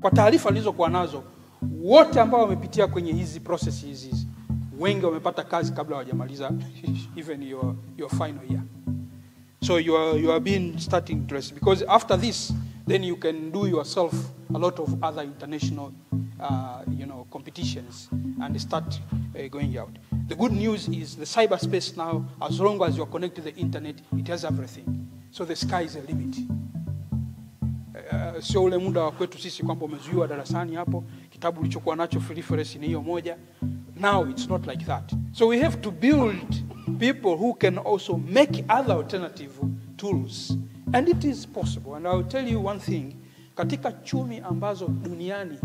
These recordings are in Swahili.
kwa taarifa nilizokuwa nazo, wote ambao wamepitia kwenye hizi processes hizi, wengi wamepata kazi kabla hawajamaliza even your final year. So you are being starting interest, because after this then you can do yourself a lot of other international competitions and start going out. The good news is the cyberspace now, as long as you're connected to the internet, it has everything. So the sky is the limit. Sio ule muda wa kwetu sisi kwamba umezuiwa darasani hapo, kitabu ulichokuwa nacho reference ni hiyo moja. Now it's not like that. So we have to build people who can also make other alternative tools. And it is possible. And I'll tell you one thing, katika chumi ambazo duniani,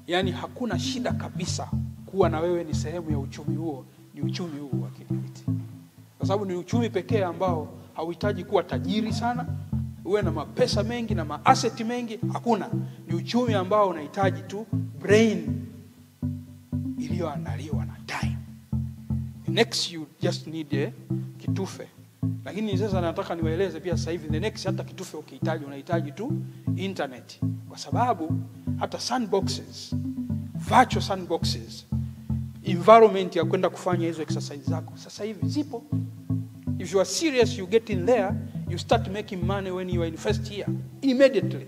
yani hakuna shida kabisa kuwa na wewe ni sehemu ya uchumi huo, ni uchumi huu wa kidijitali. Kwa sababu ni uchumi pekee ambao hauhitaji kuwa tajiri sana, uwe na mapesa mengi na maasset mengi, hakuna. Ni uchumi ambao unahitaji tu brain iliyoandaliwa na time. Next you just need kitufe. Lakini sasa nataka niwaeleze pia sasa hivi the next hata kitufe ukihitaji unahitaji tu internet. Kwa sababu hata sandboxes, virtual sandboxes, environment ya kwenda kufanya hizo exercise zako sasa hivi zipo. If you are serious, you get in there, you start making money when you are in first year immediately.